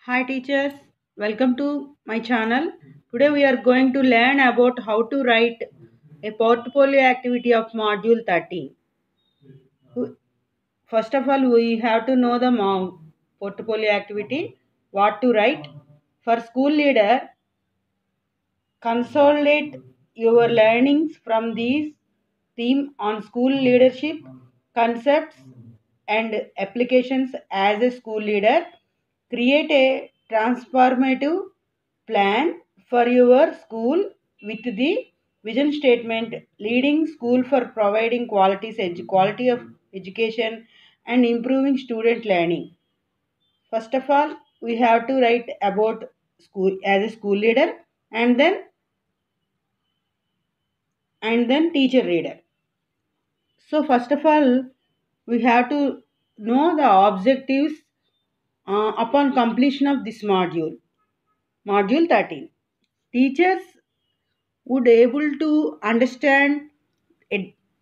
Hi teachers, welcome to my channel. Today we are going to learn about how to write a portfolio activity of module 13. First of all, we have to know the portfolio activity, what to write. For school leader, consolidate your learnings from these theme on school leadership, concepts and applications as a school leader. Create a transformative plan for your school with the vision statement leading school for providing quality of education and improving student learning. First of all, we have to write about school as a school leader and then teacher leader. So first of all, we have to know the objectives upon completion of this module. Module 13. Teachers would able to understand,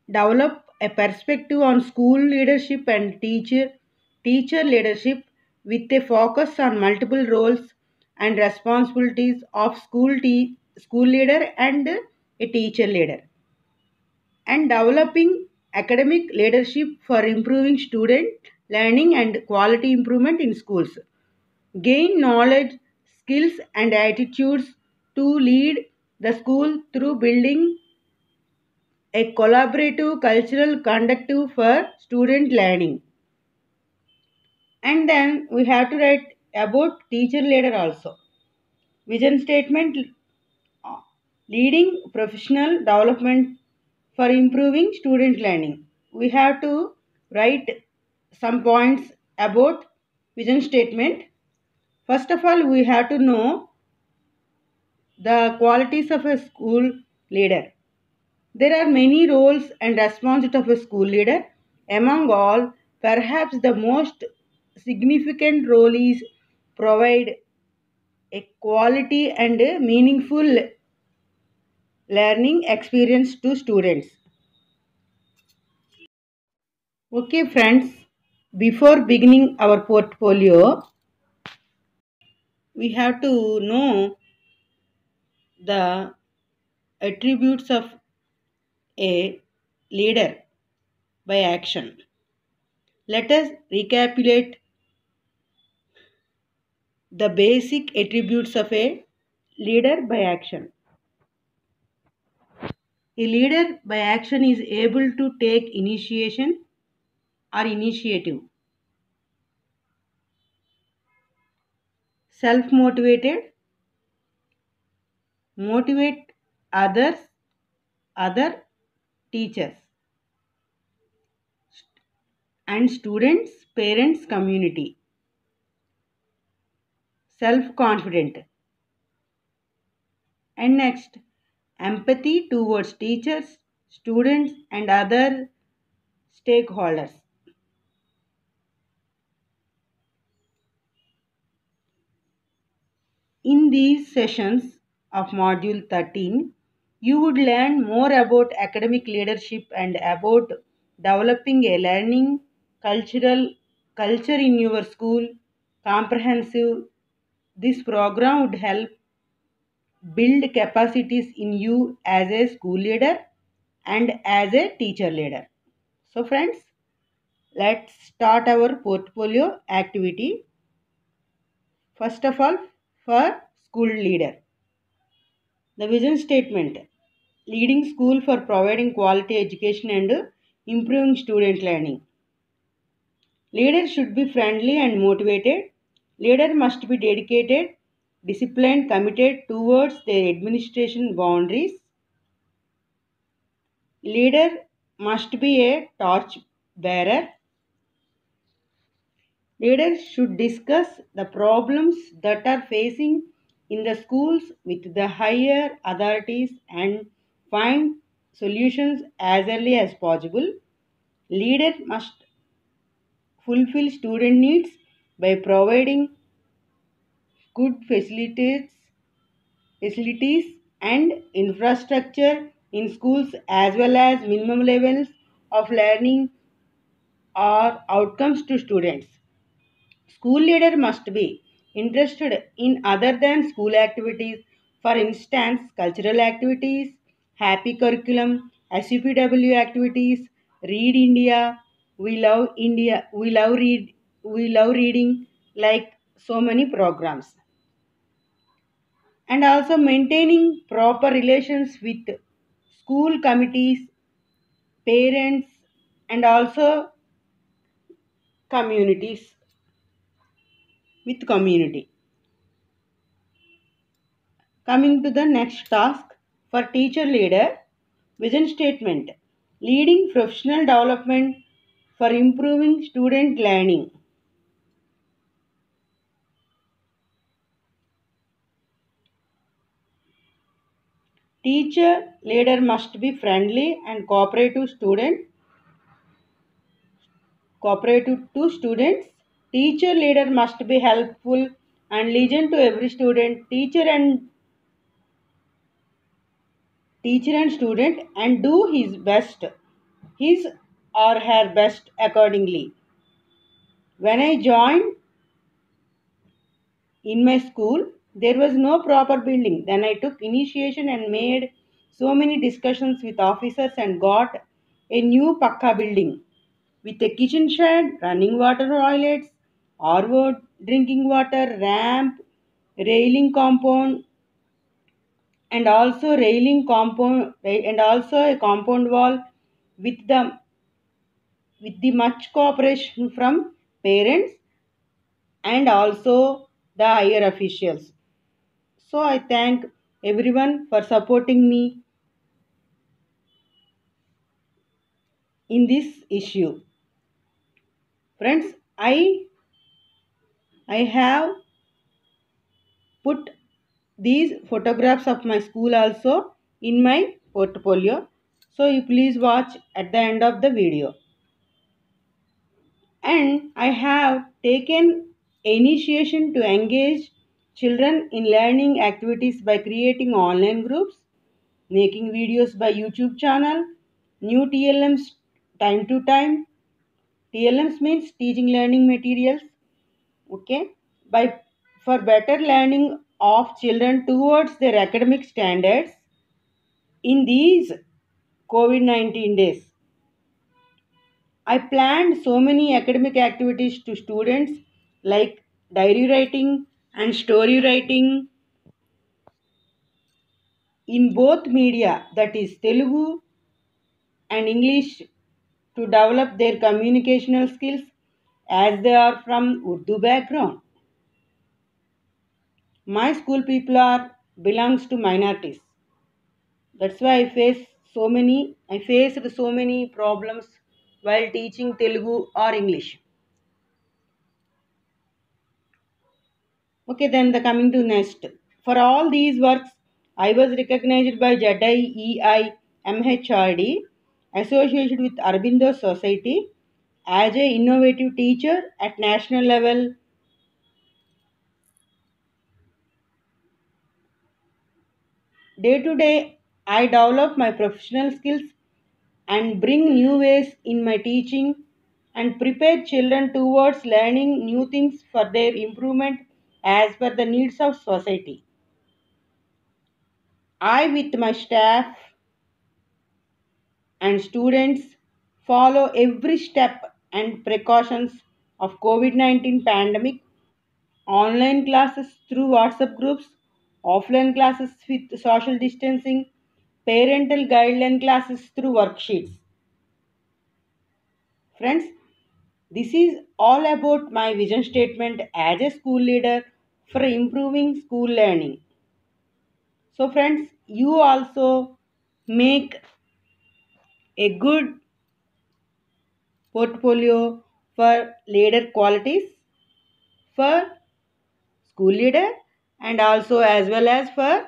develop a perspective on school leadership and teacher leadership with a focus on multiple roles and responsibilities of school leader and a teacher leader, and developing academic leadership for improving student learning and quality improvement in schools. Gain knowledge, skills, and attitudes to lead the school through building a collaborative cultural conducive for student learning. And then we have to write about teacher leader also. Vision statement, leading professional development for improving student learning. We have to write some points about vision statement. First of all, we have to know the qualities of a school leader. There are many roles and responsibilities of a school leader. Among all, perhaps the most significant role is provide a quality and meaningful learning experience to students. Okay, friends, before beginning our portfolio, we have to know the attributes of a leader by action. Let us recapitulate the basic attributes of a leader by action. A leader by action is able to take initiation or initiative. Self-motivated, motivate others, other teachers and students, parents, community. Self-confident. And next, empathy towards teachers, students and other stakeholders. In these sessions of Module 13, you would learn more about academic leadership and about developing a learning culture in your school. Comprehensive. This program would help build capacities in you as a school leader and as a teacher leader. So friends, let's start our portfolio activity. First of all, for school leader. The vision statement, leading school for providing quality education and improving student learning. Leader should be friendly and motivated. Leader must be dedicated, disciplined, committed towards their administration boundaries. Leader must be a torch bearer. Leaders should discuss the problems that are facing in the schools with the higher authorities and find solutions as early as possible. Leader must fulfill student needs by providing good facilities and infrastructure in schools as well as minimum levels of learning or outcomes to students. School leader must be interested in other than school activities, for instance, cultural activities, happy curriculum, SUPW activities, Read India, we love reading, like so many programs. And also maintaining proper relations with school committees, parents, and also communities with community. Coming to the next task for teacher leader, vision statement, leading professional development for improving student learning. Teacher leader must be friendly and cooperative to students. Teacher leader must be helpful and listen to every student, teacher and student, and do his or her best accordingly. When I joined in my school, there was no proper building. Then I took initiation and made so many discussions with officers and got a new Pakka building with a kitchen shed, running water toilets, RO drinking water, ramp, railing compound, and also a compound wall with the much cooperation from parents and also the higher officials. So I thank everyone for supporting me in this issue. Friends, I have put these photographs of my school also in my portfolio. So you please watch at the end of the video. And I have taken initiation to engage children in learning activities by creating online groups, making videos by YouTube channel, new TLMs time to time. TLMs means teaching learning materials. Okay, by for better learning of children towards their academic standards in these COVID-19 days. I planned so many academic activities to students like diary writing and story writing in both media, that is Telugu and English, to develop their communicational skills as they are from Urdu background. My school people are belongs to minorities. That's why I faced so many problems while teaching Telugu or English. Okay, then the coming to next. For all these works, I was recognized by JEI MHRD, associated with Aurobindo Society, as a innovative teacher at national level. Day to day, I develop my professional skills and bring new ways in my teaching and prepare children towards learning new things for their improvement as per the needs of society. I, with my staff and students, follow every step and precautions of COVID-19 pandemic, online classes through WhatsApp groups, offline classes with social distancing, parental guideline classes through worksheets. Friends, this is all about my vision statement as a school leader for improving school learning. So, friends, you also make a good portfolio for leader qualities for school leader and also as well as for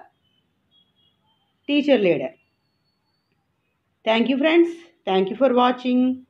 teacher leader. Thank you, friends. Thank you for watching.